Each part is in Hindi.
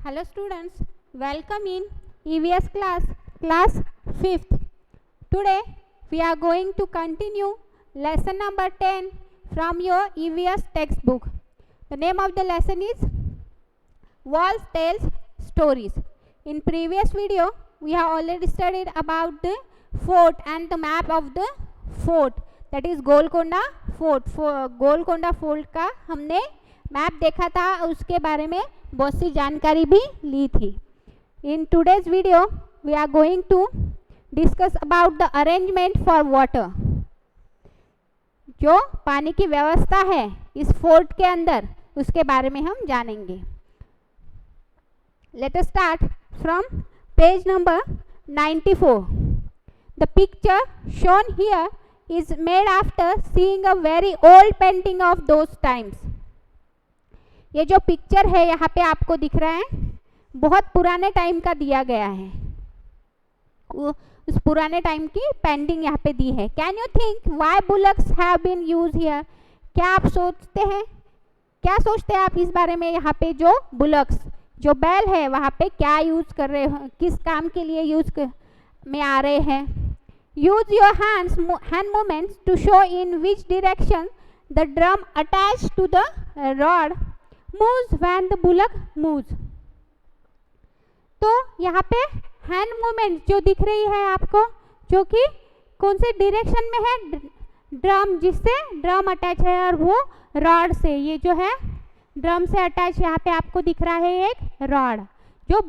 Hello students, welcome in EVS class 5th. Today we are going to continue lesson number 10 from your EVS textbook. The name of the lesson is Walls Tells Stories. In previous video we have already studied about the fort and the map of the fort, that is Golconda Fort. Golconda Fort का हमने मैप देखा था, उसके बारे में बहुत सी जानकारी भी ली थी. In today's video we are going to discuss about the arrangement for water. जो पानी की व्यवस्था है इस फोर्ट के अंदर, उसके बारे में हम जानेंगे. Let us start from page number 94. The picture shown here is made after seeing a very old painting of those times. ये जो पिक्चर है यहाँ पे आपको दिख रहा है, बहुत पुराने टाइम का दिया गया है. उस पुराने टाइम की पेंटिंग यहाँ पे दी है. Can you think why bullocks have been use here? क्या आप सोचते हैं, क्या सोचते हैं आप इस बारे में? यहाँ पे जो बुलक्स, जो बैल है, वहाँ पे क्या यूज कर रहे हैं, किस काम के लिए यूज में आ रहे हैं? Use your hand movements to show in which direction the drum attached to the rod moves when the bullock moves. तो यहाँ पे हैंड मूवमेंट जो दिख रही है आपको, जो कि कौन से डायरेक्शन में है? ड्रम, जिससे ड्रम अटैच है, और वो रॉड से, ये जो है ड्रम से अटैच यहाँ पे आपको दिख रहा है एक रॉड, जो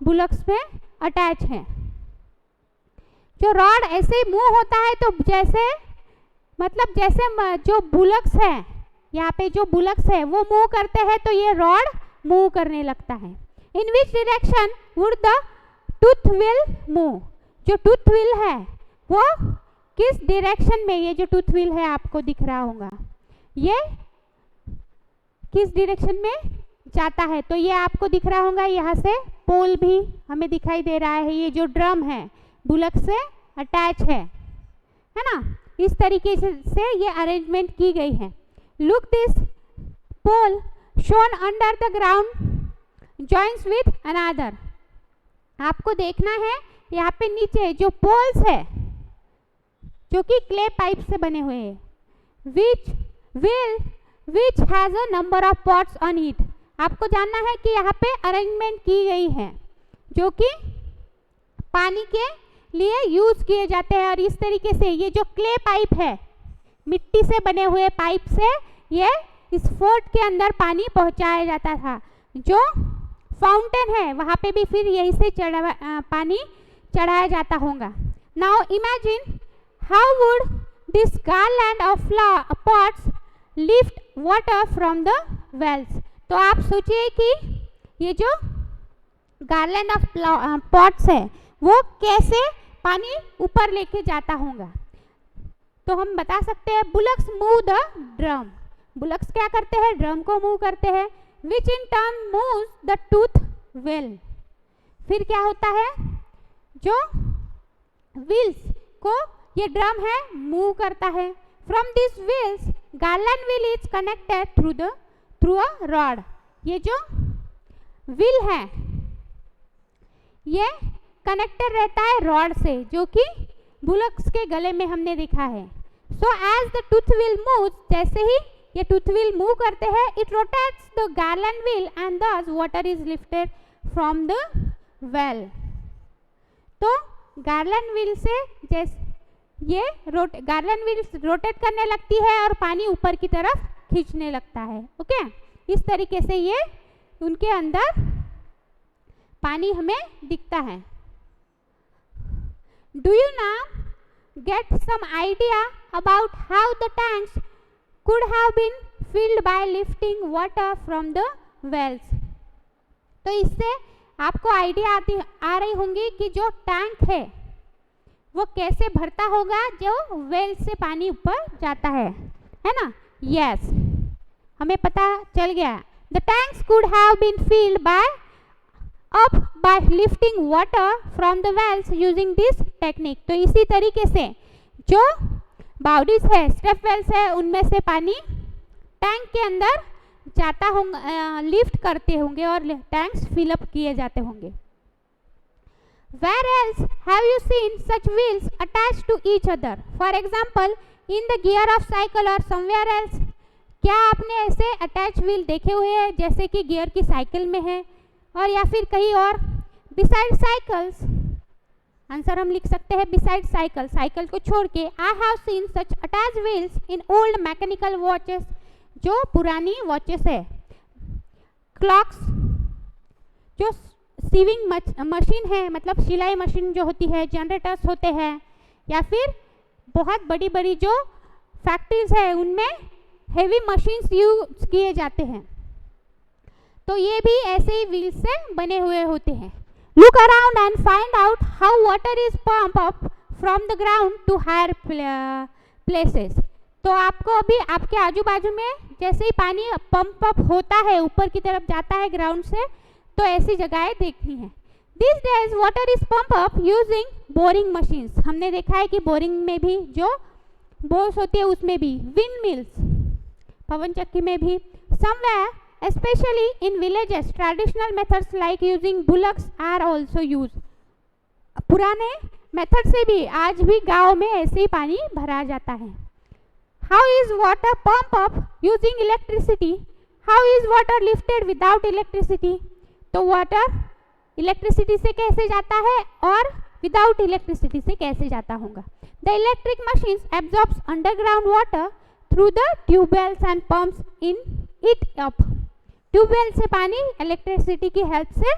बुलक्स में अटैच है. जो रॉड ऐसे मूव होता है, तो जैसे मतलब जैसे जो बुलक्स है, यहाँ पे जो बुलक्स है वो मूव करते हैं, तो ये रॉड मूव करने लगता है. In which direction would the tooth will move? जो टूथ विल है वो किस डायरेक्शन में, ये जो टूथ विल है आपको दिख रहा होगा, ये किस डायरेक्शन में जाता है? तो ये आपको दिख रहा होगा, यहाँ से पोल भी हमें दिखाई दे रहा है. ये जो ड्रम है बुलक से अटैच है ना? इस तरीके से ये अरेंजमेंट की गई है. Look this pole shown under the ground joins with another. आपको देखना है यहाँ पे नीचे जो पोल्स है, जो कि क्ले पाइप से बने हुए हैं, which has a number of pots on it. आपको जानना है कि यहाँ पे अरेंजमेंट की गई है जो कि पानी के लिए यूज किए जाते हैं. और इस तरीके से ये जो क्ले पाइप है, मिट्टी से बने हुए पाइप से ये इस फोर्ट के अंदर पानी पहुंचाया जाता था. जो फाउंटेन है वहाँ पे भी फिर यहीं से पानी चढ़ाया जाता होगा. Now imagine how would this garland of pots lift water from the wells. तो आप सोचिए कि ये जो गार्लैंड ऑफ पॉट्स है वो कैसे पानी ऊपर लेके जाता होगा. तो हम बता सकते हैं bullocks move the drum. Bullocks क्या करते हैं? ड्रम को मूव करते हैं. Which in turn moves the tooth wheel. फिर क्या होता है? जो व्हील्स को ये ड्रम है मूव करता है. From this wheels garland wheel is connected through a rod. ये जो व्हील है ये कनेक्टेड रहता है रॉड से, जो कि बुलक्स के गले में हमने देखा है. So as the tooth wheel moves, जैसे ही ये टूथ व्हील मूव करते हैं, it rotates the garland wheel and thus water is lifted from the well. तो गार्लैंड व्हील से जैसे ये गार्लैंड व्हील रोटेट करने लगती है और पानी ऊपर की तरफ खींचने लगता है. ओके, इस तरीके से ये उनके अंदर पानी हमें दिखता है. Do you now get some idea about how the tanks could have been filled by lifting water from the wells? तो इससे आपको आइडिया आ रही होंगी कि जो टैंक है वो कैसे भरता होगा जो वेल से पानी ऊपर जाता है ना? Yes, हमें पता चल गया. The tanks could have been filled by lifting water from the wells using this technique. तो इसी तरीके से जो बाउडीज है, स्टेप वेल्स है, उनमें से पानी टैंक के अंदर जाता होंगे, लिफ्ट करते होंगे और टैंक्स फिलअप किए जाते होंगे। Where else have you seen such wheels attached to each other? For example, in the gear of cycle or somewhere else. क्या आपने ऐसे अटैच व्हील देखे हुए हैं जैसे कि गियर की साइकिल में है और या फिर कहीं और? Besides cycles, आंसर हम लिख सकते हैं besides cycle, साइकिल को छोड़ के I have seen such attached wheels in old mechanical watches, जो पुरानी वॉचेस है, क्लॉक्स, जो सीविंग मशीन है, मतलब सिलाई मशीन जो होती है, जनरेटर्स होते हैं, या फिर बहुत बड़ी बड़ी जो फैक्ट्रीज है उनमें हेवी मशीन्स यूज किए जाते हैं, तो ये भी ऐसे ही व्हील से बने हुए होते हैं। Look around and find out how water is pump up from the ground to higher places. तो आपको अभी आपके आजू बाजू में जैसे ही पानी पंप अप होता है, ऊपर की तरफ जाता है ग्राउंड से, तो ऐसी जगहें देखनी है। This days water is pump up using boring machines. हमने देखा है कि बोरिंग में भी जो बोर्स होती है उसमें भी, विंड मिल्स, पवन चक्की में भी, somewhere specially in villages traditional methods like using bullocks are also use. पुराने मेथड से भी आज भी गाँव में ऐसे ही पानी भरा जाता है। How is water pump up using electricity? How is water lifted without electricity? तो वाटर इलेक्ट्रिसिटी से कैसे जाता है और विदाउट इलेक्ट्रिसिटी से कैसे जाता होगा? The electric machines absorbs underground water through the tubewells and pumps in it up. Tubewell से पानी इलेक्ट्रिसिटी की हेल्प से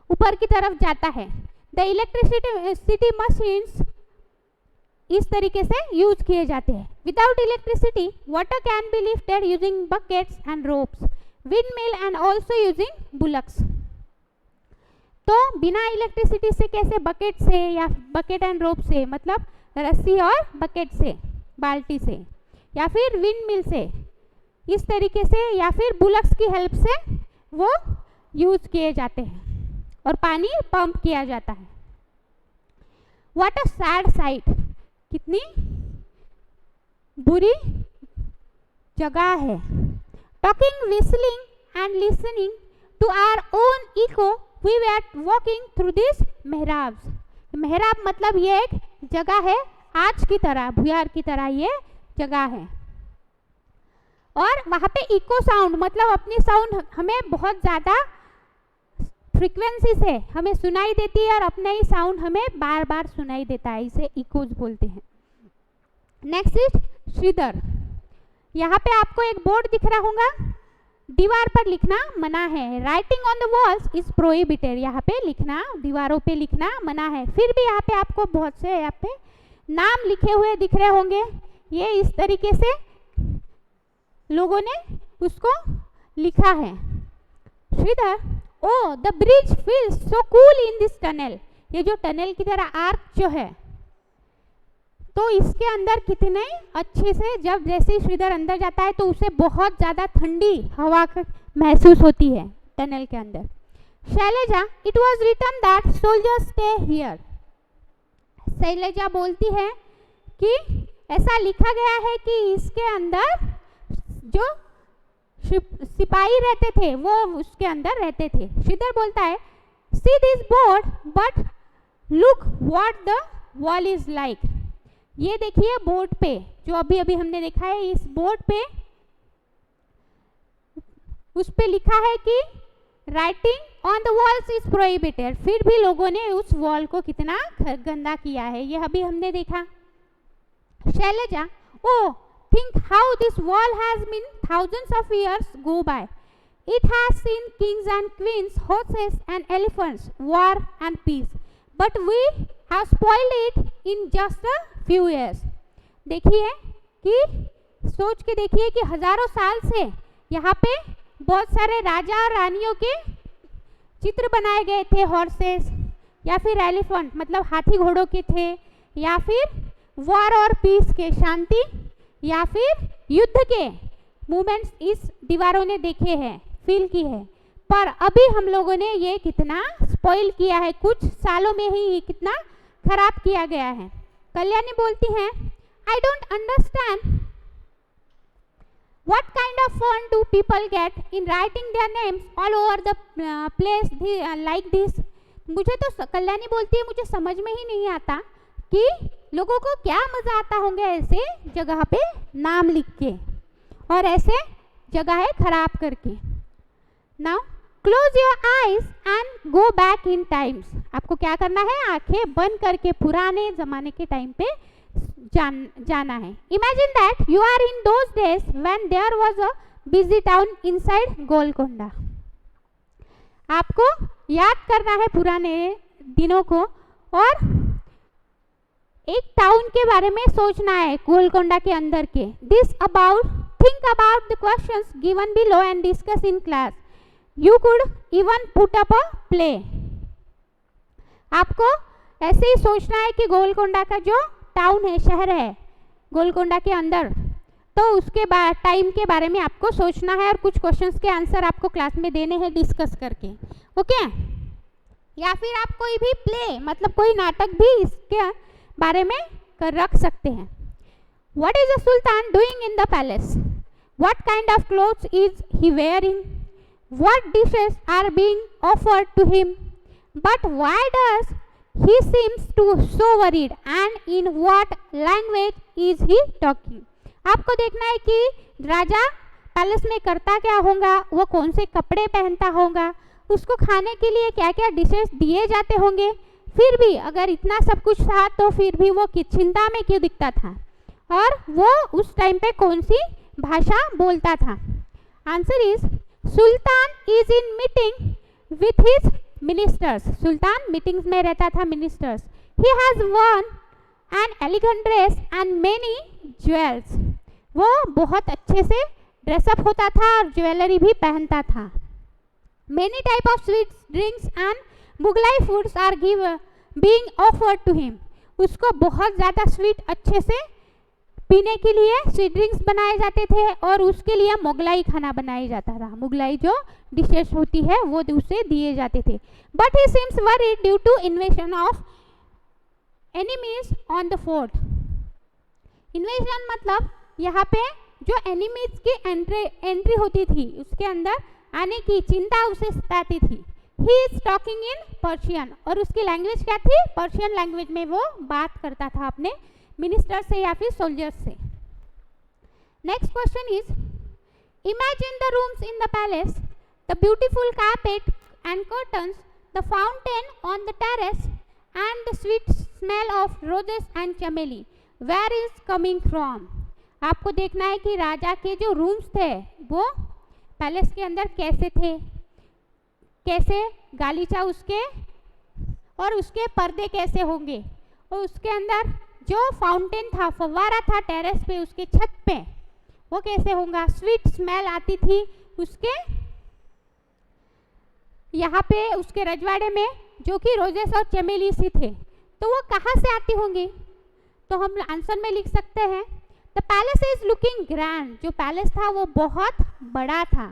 ऊपर की तरफ जाता है। द इलेक्ट्रिसिटी मशीन्स इस तरीके से यूज किए जाते हैं। Without electricity water can be lifted using buckets and ropes, windmill and also using bullocks। तो बिना इलेक्ट्रिसिटी से कैसे? बकेट से या बकेट एंड रोप से, मतलब रस्सी और बकेट से, बाल्टी से, या फिर विंड मिल से, इस तरीके से, या फिर बुलक्स की हेल्प से वो यूज किए जाते हैं और पानी पंप किया जाता है। व्हाट अ सैड साइट, कितनी बुरी जगह है। Talking, whistling and listening to our own echo, we were walking through these मेहराब्स। मेहराब मतलब ये एक जगह है, आज की तरह, भुयार की तरह ये जगह है, और वहाँ पे इको साउंड मतलब अपनी साउंड हमें बहुत ज़्यादा फ्रीक्वेंसी से हमें सुनाई देती है और अपना ही साउंड हमें बार बार सुनाई देता है, इसे इकोज बोलते हैं। Next is Shridhar. यहाँ पे आपको एक बोर्ड दिख रहा होगा, दीवार पर लिखना मना है। Writing on the walls is prohibited. यहाँ पे लिखना, दीवारों पे लिखना मना है। फिर भी यहाँ पे आपको बहुत से यहाँ पे नाम लिखे हुए दिख रहे होंगे, ये इस तरीके से लोगों ने उसको लिखा है। Shridhar, oh the breeze feels so cool in this tunnel. ये जो टनल की तरह आर्क जो है, तो इसके अंदर कितने अच्छे से, जब जैसे श्रीधर अंदर जाता है तो उसे बहुत ज़्यादा ठंडी हवा महसूस होती है टनल के अंदर। Shailaja, it was written that soldiers stay here. Shailaja बोलती है कि ऐसा लिखा गया है कि इसके अंदर जो सिपाही रहते थे वो उसके अंदर रहते थे। श्रीधर बोलता है, see this board but look what the wall is like. ये देखिए बोर्ड पे, जो अभी अभी हमने देखा है, इस बोर्ड पे उस पे लिखा है कि writing on the walls is prohibited. फिर भी लोगों ने उस वॉल को कितना गंदा किया है, ये अभी हमने देखा। शैलजा, ओ think how this wall has been thousands of years go by. It has seen kings and queens, horses and elephants, war and peace. But we have spoiled it in just a few years. देखिए कि सोच के देखिए कि हजारों साल से यहाँ पे बहुत सारे राजा और रानियों के चित्र बनाए गए थे, हॉर्सेस या फिर एलिफेंट मतलब हाथी घोड़ों के थे, या फिर वॉर और पीस के, शांति या फिर युद्ध के मूवमेंट्स इस दीवारों ने देखे हैं, फील की है। पर अभी हम लोगों ने ये कितना स्पॉइल किया है, कुछ सालों में ही कितना खराब किया गया है। कल्याणी बोलती हैं, I don't understand What kind of fun do people get in writing their names all over the place like this? मुझे तो कल्याणी बोलती है मुझे समझ में ही नहीं आता कि लोगों को क्या मज़ा आता होंगे ऐसे जगह पे नाम लिख के और ऐसे जगह खराब करके. Now close your eyes and go back in times. आपको क्या करना है, आंखें बंद करके पुराने ज़माने के टाइम पे जाना है. Imagine that you are in those days when there was a busy town inside Golconda. आपको याद करना है पुराने दिनों को और एक टाउन के बारे में सोचना है गोलकोंडा के अंदर के. Think about the questions given below and discuss in class. You could even put up a play. आपको ऐसे ही सोचना है कि गोलकोंडा का जो टाउन है, शहर है गोलकोंडा के अंदर, तो उसके टाइम के बारे में आपको सोचना है और कुछ क्वेश्चंस के आंसर आपको क्लास में देने हैं डिस्कस करके. ओके. या फिर आप कोई भी प्ले मतलब कोई नाटक भी इसके बारे में रख सकते हैं. What is the Sultan doing in the palace? What kind of clothes is he wearing? What dishes are being offered to him? But why does he seems to so worried and in what language is he talking? आपको देखना है कि राजा पैलेस में करता क्या होगा, वो कौन से कपड़े पहनता होगा, उसको खाने के लिए क्या क्या डिशेस दिए जाते होंगे. फिर भी अगर इतना सब कुछ था तो फिर भी वो चिंता में क्यों दिखता था और वो उस टाइम पे कौन सी भाषा बोलता था. Answer is sultan is in meeting with his ministers. Sultan meetings में रहता था ministers. He has worn an elegant dress and many jewels. वो बहुत अच्छे से ड्रेसअप होता था और ज्वेलरी भी पहनता था. Many type of sweets drinks and Mughlai foods are being offered to him. उसको बहुत ज़्यादा स्वीट अच्छे से पीने के लिए स्वीट ड्रिंक्स बनाए जाते थे और उसके लिए मुगलाई खाना बनाया जाता था. मुगलाई जो डिशेस होती है वो उसे दिए जाते थे. But he seems worried due to invasion of enemies on the fort. Invasion मतलब यहाँ पे जो एनिमीज की एंट्री होती थी उसके अंदर आने की चिंता उसे सताती थी. He is talking in Persian और उसकी लैंग्वेज क्या थी, पर्शियन लैंग्वेज में वो बात करता था अपने मिनिस्टर से या फिर सोल्जर्स से. Next question is imagine the rooms in the palace, the beautiful carpet and curtains, the fountain on the terrace and the sweet smell of roses and chameli. Where is coming from. आपको देखना है कि राजा के जो रूम्स थे वो पैलेस के अंदर कैसे थे, कैसे गालीचा उसके और उसके पर्दे कैसे होंगे और उसके अंदर जो फाउंटेन था, फव्वारा था टेरेस पे उसके छत पे, वो कैसे होगा. स्वीट स्मेल आती थी उसके यहाँ पे उसके रजवाड़े में जो कि रोजेस और चमेली सी थे, तो वो कहाँ से आती होंगी. तो हम आंसर में लिख सकते हैं the palace is looking grand. जो पैलेस था वो बहुत बड़ा था.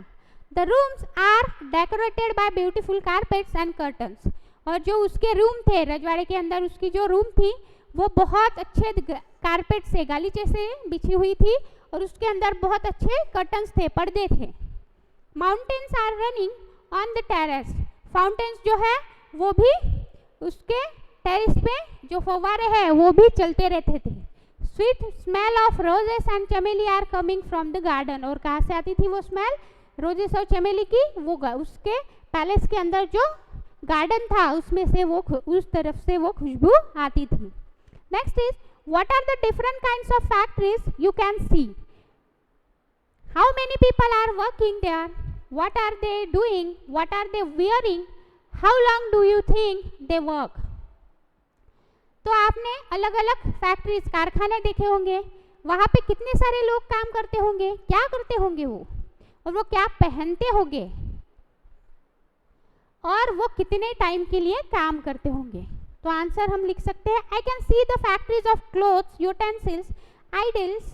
The rooms are decorated by beautiful carpets and curtains. और जो उसके रूम थे रजवाड़े के अंदर, उसकी जो रूम थी वो बहुत अच्छे कारपेट से, गालीचे से बिछी हुई थी और उसके अंदर बहुत अच्छे कर्टन्स थे, पर्दे थे. Mountains are running on the terrace. Fountains जो है वो भी उसके टेरेस पे जो फव्वारे हैं वो भी चलते रहते थे. Sweet smell of roses and chameli are coming from the garden. और कहाँ से आती थी वो स्मेल, रोजेस और चमेली की, वो उसके पैलेस के अंदर जो गार्डन था उसमें से वो उस तरफ से वो खुशबू आती थी. Next is what are the different kinds of factories you can see. How many people are working there, what are they doing, what are they wearing, how long do you think they work. तो आपने अलग अलग फैक्ट्रीज, कारखाने देखे होंगे, वहाँ पे कितने सारे लोग काम करते होंगे, क्या करते होंगे वो, और वो क्या पहनते होंगे और वो कितने टाइम के लिए काम करते होंगे. तो आंसर हम लिख सकते हैं I can see the factories of clothes, utensils, idols,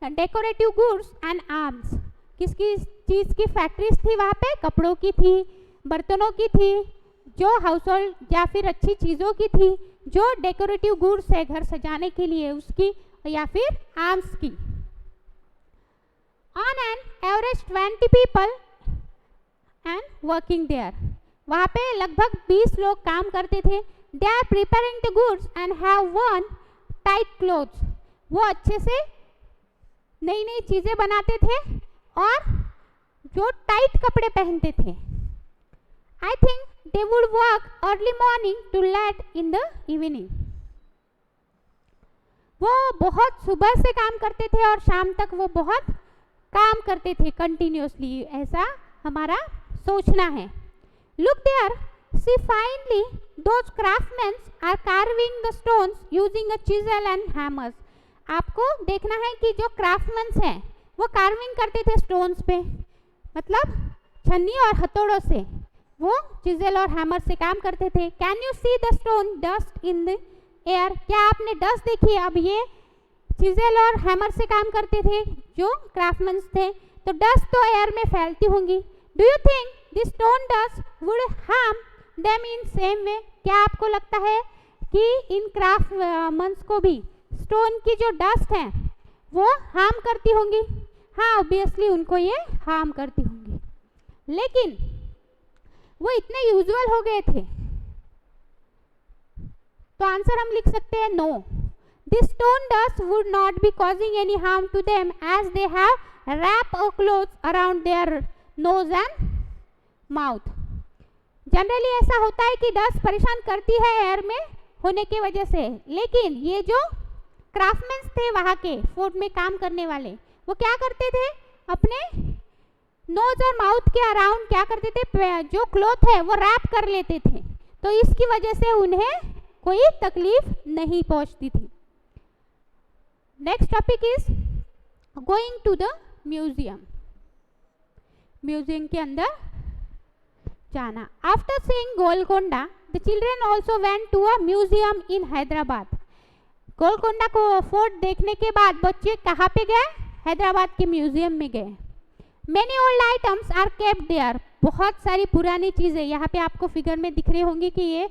decorative goods and arms. किसकी चीज़ की फैक्ट्रीज थी वहाँ पे, कपड़ों की थी, बर्तनों की थी, जो हाउस होल्ड या फिर अच्छी चीज़ों की थी, जो डेकोरेटिव गुड्स है घर सजाने के लिए उसकी, या फिर आर्म्स की. On an average 20 people and working there. वहाँ पे लगभग 20 लोग काम करते थे। They are preparing the goods and have worn tight clothes. वो अच्छे से नई नई चीज़ें बनाते थे और जो टाइट कपड़े पहनते थे। I think they would work early morning to late in the evening. वो बहुत सुबह से काम करते थे और शाम तक वो बहुत काम करते थे कंटिन्यूसली, ऐसा हमारा सोचना है। Look there, see finally those craftsman are carving the stones using a chisel and hammers. आपको देखना है कि जो क्राफ्टमैन्स हैं वो कार्विंग करते थे स्टोन्स पे, मतलब छन्नी और हथौड़ों से वो चिजल और हैमर से काम करते थे। Can you see the stone dust in the air? क्या आपने डस्ट देखी? अब ये चिजल और हैमर से काम करते थे जो क्राफ्टमैन थे, तो डस्ट तो एयर में फैलती होंगी। Do you think this stone dust would harm them in same way? क्या आपको लगता है कि इन क्राफ्टमैन्स को भी स्टोन की जो डस्ट है वो हार्म करती होंगी? हाँ, ऑब्वियसली उनको ये हार्म करती होंगी, लेकिन वो इतने यूजुअल हो गए थे, तो आंसर हम लिख सकते हैं no. This stone dust would not be causing any harm to them as they have wrap a cloth around their nose and mouth. Generally ऐसा होता है कि डस्ट परेशान करती है एयर में होने की वजह से, लेकिन ये जो क्राफ्टमैन थे वहाँ के फोर्ट में काम करने वाले, वो क्या करते थे? अपने नोज और माउथ के अराउंड क्या करते थे? जो क्लॉथ है वो रैप कर लेते थे, तो इसकी वजह से उन्हें कोई तकलीफ नहीं पहुंचती थी। Next topic is going to the museum. Museum के अंदर जाना। After seeing Golconda the children also went to a museum in Hyderabad. Golconda को फोर्ट देखने के बाद बच्चे कहाँ पे गए? हैदराबाद के म्यूजियम में गए। Many old items are kept there. बहुत सारी पुरानी चीज़ें, यहाँ पे आपको फिगर में दिख रही होंगी कि ये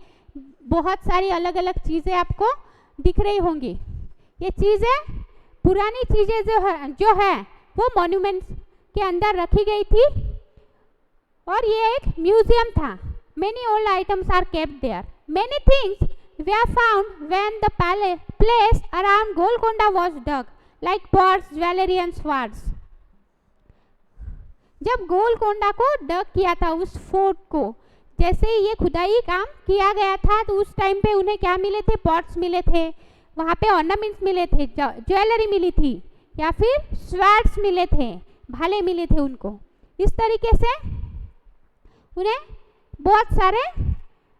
बहुत सारी अलग अलग चीज़ें आपको दिख रही होंगी। ये चीज़ें, पुरानी चीज़ें जो है वो मॉन्यूमेंट्स के अंदर रखी गई थी और ये एक म्यूजियम था। Many old items are kept there. Many things were found when the place around Golconda was dug, like pots, jewelry and swords. जब गोलकोंडा को डग किया था, उस फोर्ट को, जैसे ही ये खुदाई काम किया गया था, तो उस टाइम पे उन्हें क्या मिले थे? पॉट्स मिले थे, वहाँ पे ऑर्नामेंट्स मिले थे, ज्वेलरी मिली थी, या फिर स्वर्ड्स मिले थे, भाले मिले थे उनको। इस तरीके से उन्हें बहुत सारे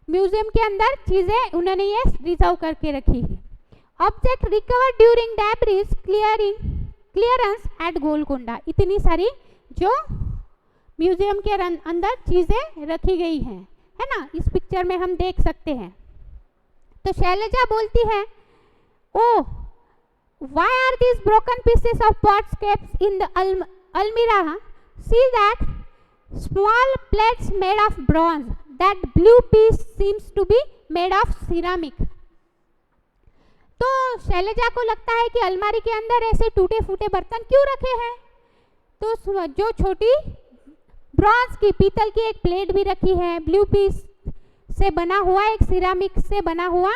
म्यूजियम के अंदर चीज़ें उन्होंने ये रिजर्व करके रखी है। Object recovered during debris clearance at Golconda. इतनी सारी जो म्यूजियम के अंदर चीज़ें रखी गई हैं, है ना, इस पिक्चर में हम देख सकते हैं। तो शैलजा बोलती है, oh why are these broken pieces of pots kept in the almirah? See that small plates made of bronze, that blue piece seems to be made of ceramic। तो शैलजा को लगता है कि अलमारी के अंदर ऐसे टूटे फूटे बर्तन क्यों रखे हैं? तो जो छोटी ब्रॉन्ज की, पीतल की एक प्लेट भी रखी है, ब्लू पीस से बना हुआ, एक सिरामिक से बना हुआ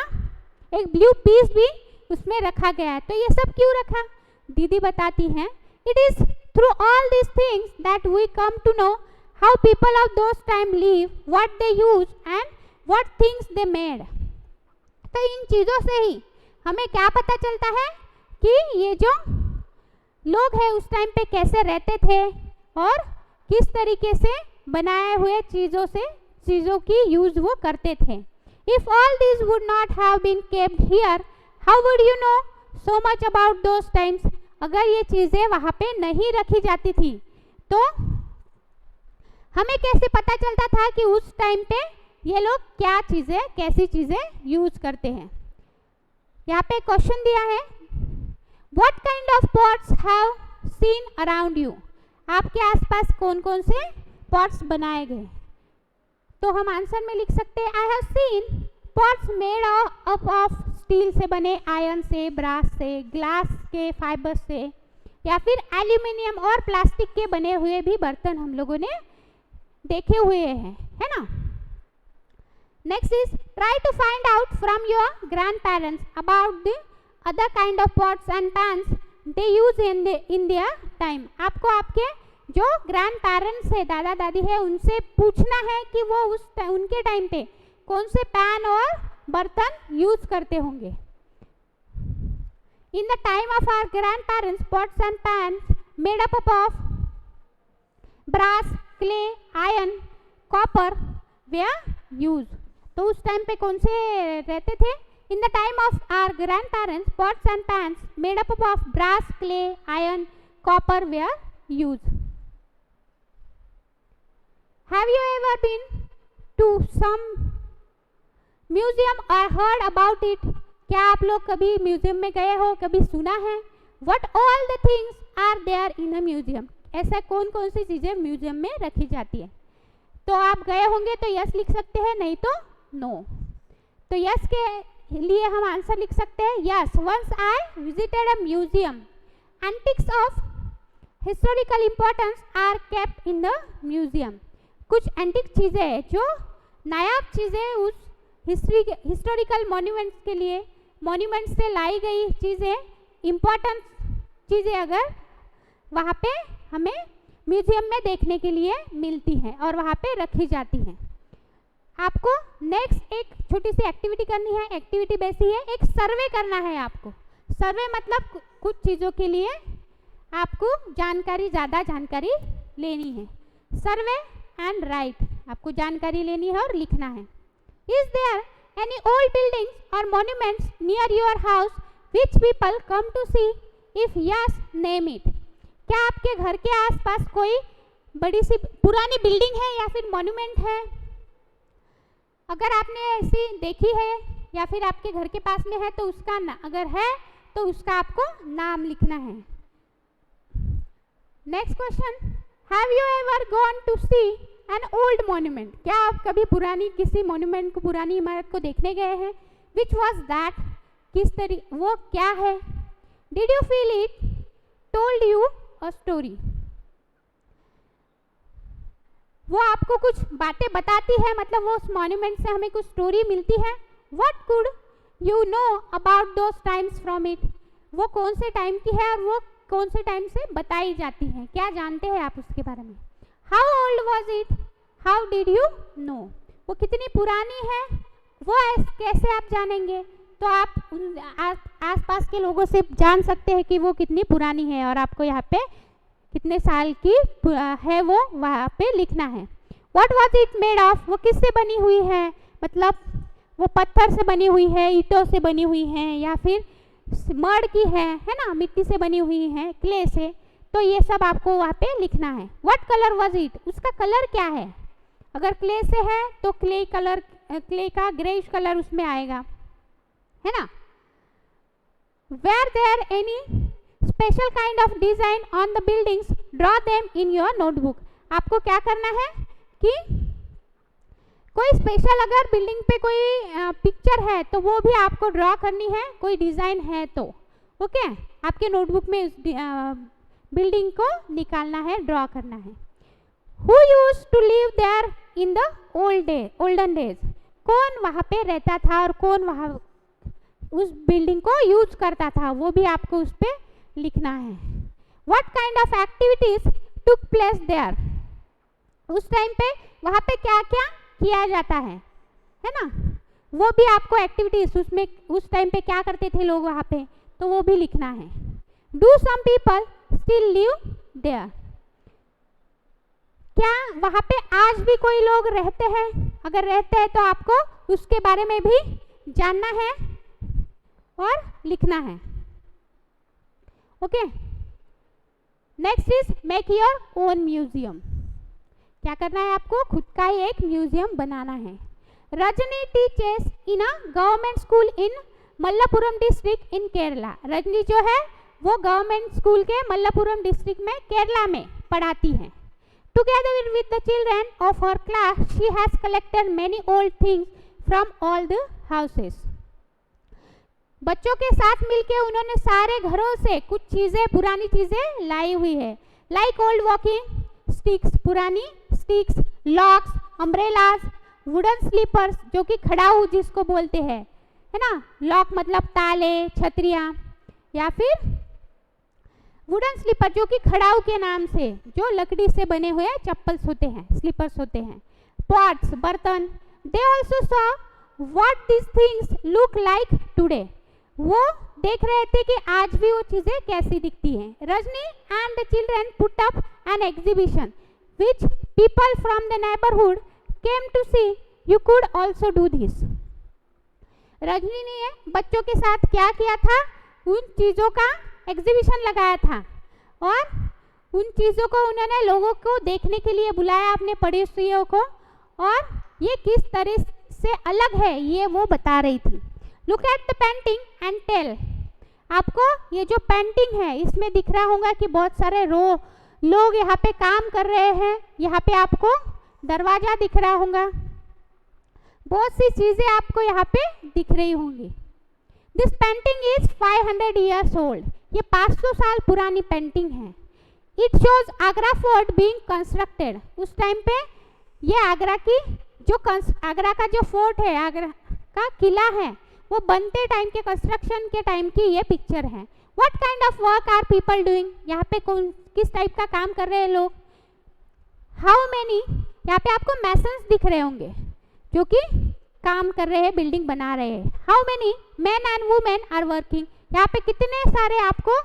एक ब्लू पीस भी उसमें रखा गया है। तो ये सब क्यों रखा? दीदी बताती हैं, it is through all these things that we come to know how people of those time live, what they use and what things they made। तो इन चीज़ों से ही हमें क्या पता चलता है कि ये जो लोग हैं उस टाइम पे कैसे रहते थे और किस तरीके से बनाए हुए चीज़ों की यूज वो करते थे। If all these would not have been kept here, how would you know so much about those times? अगर ये चीज़ें वहाँ पे नहीं रखी जाती थी तो हमें कैसे पता चलता था कि उस टाइम पे ये लोग क्या चीज़ें, कैसी चीज़ें यूज करते हैं। यहाँ पे क्वेश्चन दिया है, what kind of pots have seen around you? आपके आसपास कौन कौन से पॉट्स बनाए गए? तो हम आंसर में लिख सकते हैं, I have seen pots made of steel से बने, आयरन से, ब्रास से, ग्लास के फाइबर से, या फिर एल्यूमिनियम और प्लास्टिक के बने हुए भी बर्तन हम लोगों ने देखे हुए हैं, है ना। Next is try to find out from your grand parents about the other kind of pots and pans they use in their time. आपको आपके जो ग्रैंड पेरेंट्स है, दादा दादी है, उनसे पूछना है कि वो उनके टाइम पे कौन से पैन और बर्तन यूज करते होंगे। In the time of our grandparents, pots and pans made up of brass, clay, iron, copper were used. तो उस टाइम पे कौन से रहते थे? In the time of our grandparents, pots and pans made up of brass, clay, iron, copper were used. Have you ever been to some museum or heard about it? क्या आप लोग कभी म्यूजियम में गए हो, कभी सुना है? What all the things are there in a museum? ऐसा कौन कौन सी चीज़ें म्यूजियम में रखी जाती है? तो आप गए होंगे तो यस लिख सकते हैं, नहीं तो नो। तो यस के लिए हम आंसर लिख सकते हैं yes, once I visited a museum, antiques of historical importance are kept in the museum. कुछ एंटिक चीज़ें हैं जो नायाब चीज़ें उस हिस्टोरिकल मॉन्यूमेंट्स के लिए, मॉन्यूमेंट्स से लाई गई चीज़ें, इम्पोर्टेंट चीज़ें अगर वहाँ पे हमें म्यूजियम में देखने के लिए मिलती हैं और वहाँ पे रखी जाती हैं। आपको नेक्स्ट एक छोटी सी एक्टिविटी करनी है। एक्टिविटी वैसी है, एक सर्वे करना है आपको। सर्वे मतलब कुछ चीज़ों के लिए आपको ज़्यादा जानकारी लेनी है। सर्वे एंड राइट, आपको जानकारी लेनी है और लिखना है। Is there any old buildings or monuments near your house which people come to see? If yes, name it. क्या आपके घर के आसपास कोई बड़ी सी पुरानी बिल्डिंग है या फिर मॉन्यूमेंट है? अगर आपने ऐसी देखी है या फिर आपके घर के पास में है तो उसका अगर है तो उसका आपको नाम लिखना है। Next question, have you ever gone to see an old monument? क्या आप कभी पुरानी किसी मॉन्यूमेंट को, पुरानी इमारत को देखने गए हैं? Which was that? किस तरीके, वो क्या है? Did you feel it told you a story? वो आपको कुछ बातें बताती है, मतलब वो उस मॉन्यूमेंट से हमें कुछ स्टोरी मिलती है। What could you know about those times from it? वो कौन से टाइम की है और वो कौन से टाइम से बताई जाती है, क्या जानते हैं आप उसके बारे में? How old was it? How did you know? वो कितनी पुरानी है, वो कैसे आप जानेंगे? तो आप आसपास के लोगों से जान सकते हैं कि वो कितनी पुरानी है और आपको यहाँ पे कितने साल की है वो वहाँ पे लिखना है। What was it made of? वो किससे बनी हुई है, मतलब वो पत्थर से बनी हुई है, ईंटों से बनी हुई है या फिर मड की है ना, मिट्टी से बनी हुई है, क्ले से। तो ये सब आपको वहाँ पे लिखना है। What colour was it? उसका कलर क्या है? अगर क्ले से है तो क्ले कलर, क्ले का ग्रेइश कलर उसमें आएगा, है ना। Were there any special kind of design on the buildings, draw them in your notebook. आपको क्या करना है कि कोई स्पेशल अगर बिल्डिंग पे कोई पिक्चर है तो वो भी आपको ड्रॉ करनी है, कोई डिज़ाइन है तो ओके। आपके नोटबुक में उस बिल्डिंग को निकालना है, ड्रॉ करना है। Who used to live there in the olden days? कौन वहाँ पे रहता था और कौन वहाँ उस बिल्डिंग को यूज करता था, वो भी आपको उस पर लिखना है। What kind of activities took place there? उस टाइम पे वहाँ पे क्या क्या किया जाता है ना, वो भी आपको एक्टिविटीज, उसमें उस टाइम पे क्या करते थे लोग वहाँ पे, तो वो भी लिखना है। Do some people still live there? क्या वहाँ पे आज भी कोई लोग रहते हैं? अगर रहते हैं तो आपको उसके बारे में भी जानना है और लिखना है, okay. Next is make your own museum. क्या करना है आपको? खुद का ही एक म्यूजियम बनाना है। Rajni teaches in a government school in Malappuram district in Kerala. Rajni जो है वो गवर्नमेंट स्कूल के मल्लापुरम डिस्ट्रिक्ट में केरला में पढ़ाती है। Together with the children of her class she has collected many old things from all the houses. बच्चों के साथ मिलके उन्होंने सारे घरों से कुछ चीजें, पुरानी चीजें लाई हुई है, लाइक ओल्ड वॉकिंग स्टिक्स, पुरानी sticks, locks, umbrellas, wooden slippers जो कि खड़ाऊ जिसको बोलते हैं, है ना, लॉक मतलब ताले, छतरियाँ, या फिर वुडन स्लीपर जो कि खड़ाऊ के नाम से, जो लकड़ी से बने हुए चप्पल्स होते हैं, स्लीपर्स होते हैं, पॉट्स, बर्तन। They also saw what this things look like today, वो देख रहे थे कि आज भी वो चीजें कैसी दिखती हैं। Rajni and the children put up an exhibition which people from the neighbourhood came to see you could also do this. Rajni ने बच्चों के साथ क्या किया था, उन चीज़ों का एग्जीबिशन लगाया था और उन चीज़ों को उन्होंने लोगों को देखने के लिए बुलाया, अपने पड़ोसियों को, और ये किस तरह से अलग है ये वो बता रही थी। Look at the painting and tell, आपको ये जो पेंटिंग है इसमें दिख रहा होगा कि बहुत सारे लोग यहाँ पे काम कर रहे हैं, यहाँ पे आपको दरवाजा दिख रहा होगा, बहुत सी चीजें आपको यहाँ पे दिख रही होंगी। This painting is 500 years old, ये 500 साल पुरानी पेंटिंग है। It shows Agra fort being constructed, उस टाइम पे ये आगरा का जो फोर्ट है, आगरा का किला है, वो बनते टाइम के, कंस्ट्रक्शन के टाइम की ये पिक्चर है। What kind of work are people doing, यहाँ पे किस टाइप का काम कर रहे हैं लोग। हाउ मेनी, यहाँ पे आपको मैसन्स दिख रहे होंगे जो कि काम कर रहे हैं, बिल्डिंग बना रहे हैं। How many man and women are working, यहाँ पे कितने सारे आपको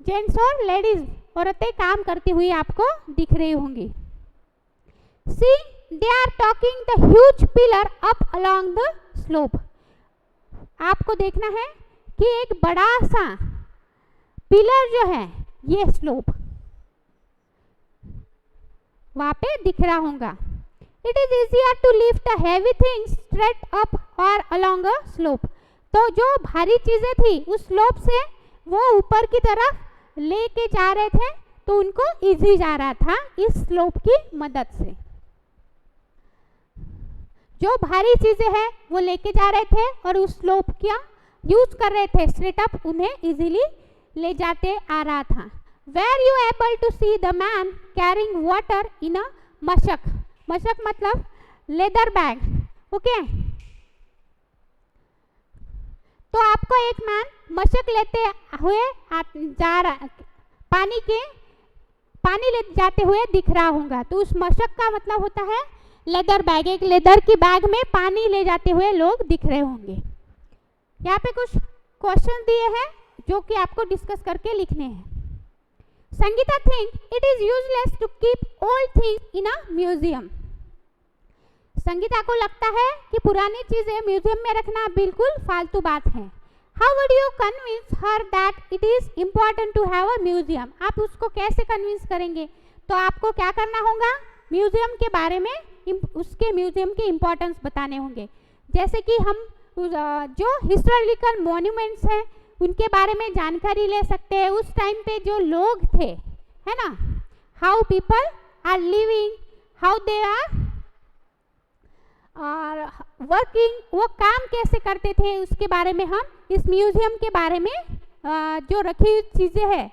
जेंट्स और लेडीज, औरतें काम करती हुई आपको दिख रही होंगी। See they are talking the huge pillar up along the slope, आपको देखना है कि एक बड़ा सा पिलर जो है ये स्लोप वहां पे दिख रहा होगा। It is easier to lift a heavy things straight up और अलोंग अ स्लोप, तो जो भारी चीजें थी उस स्लोप से वो ऊपर की तरफ लेके जा रहे थे, तो उनको इजी जा रहा था इस स्लोप की मदद से। जो भारी चीजें हैं वो लेके जा रहे थे और उस स्लोप का यूज कर रहे थे, स्ट्रेट अप उन्हें इजीली ले जाते आ रहा था। Were you able to see the man carrying water in a mashak, मशक मतलब लेदर बैग, ओके। तो आपको एक मैन मशक लेते हुए जा रहा, पानी ले जाते हुए दिख रहा होगा, तो उस मशक का मतलब होता है लेदर बैग, एक लेदर की बैग में पानी ले जाते हुए लोग दिख रहे होंगे। यहाँ पे कुछ क्वेश्चन दिए हैं जो कि आपको डिस्कस करके लिखने हैं। Sangeeta think it is useless to keep old things in a museum, Sangeeta को लगता है कि पुरानी चीजें म्यूजियम में रखना बिल्कुल फालतू बात है। How would you convince her that it is important to have a museum, आप उसको कैसे कन्विंस करेंगे, तो आपको क्या करना होगा, म्यूजियम के बारे में, उसके म्यूजियम के इम्पोर्टेंस बताने होंगे। जैसे कि हम जो हिस्टोरिकल मॉन्यूमेंट्स हैं उनके बारे में जानकारी ले सकते हैं, उस टाइम पे जो लोग थे, है ना, how people are living, how they are working, वो काम कैसे करते थे, उसके बारे में हम इस म्यूजियम के बारे में जो रखी हुई चीज़ें हैं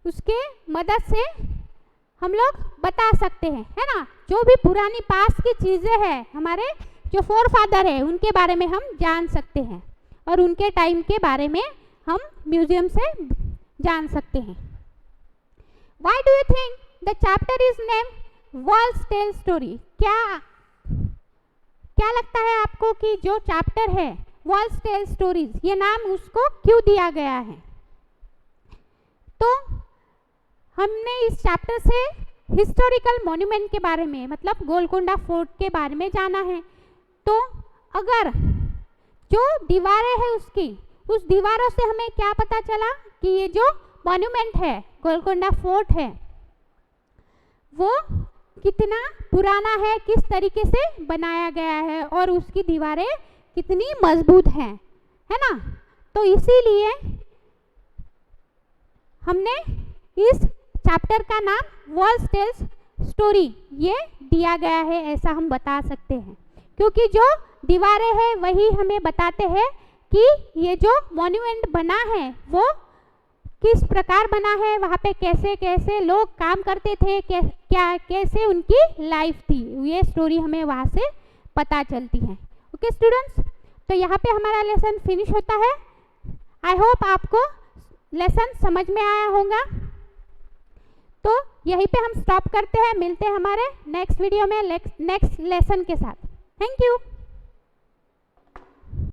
उसके मदद से हम लोग बता सकते हैं, है ना। जो भी पुरानी पास की चीज़ें हैं, हमारे जो फोर फादर है उनके बारे में हम जान सकते हैं और उनके टाइम के बारे में हम म्यूजियम से जान सकते हैं। Why do you think the chapter is named Walls Tell Story? क्या लगता है आपको कि जो चैप्टर है Walls Tell Stories, ये नाम उसको क्यों दिया गया है? तो हमने इस चैप्टर से हिस्टोरिकल मॉन्यूमेंट के बारे में, मतलब गोलकोंडा फोर्ट के बारे में जाना है। तो अगर जो दीवारें हैं उसकी, उस दीवारों से हमें क्या पता चला कि ये जो मॉन्यूमेंट है, गोलकोंडा फोर्ट है, वो कितना पुराना है, किस तरीके से बनाया गया है और उसकी दीवारें कितनी मजबूत हैं, है ना। तो इसीलिए हमने इस चैप्टर का नाम वॉल्स टेल्स स्टोरी ये दिया गया है, ऐसा हम बता सकते हैं, क्योंकि जो दीवारें हैं वही हमें बताते हैं कि ये जो मॉन्यूमेंट बना है वो किस प्रकार बना है, वहाँ पे कैसे कैसे लोग काम करते थे, कैसे उनकी लाइफ थी, ये स्टोरी हमें वहाँ से पता चलती है। ओके स्टूडेंट्स, तो यहाँ पे हमारा लेसन फिनिश होता है। आई होप आपको लेसन समझ में आया होगा। तो यहीं पे हम स्टॉप करते हैं, मिलते हैं हमारे नेक्स्ट वीडियो में नेक्स्ट लेसन के साथ। Thank you.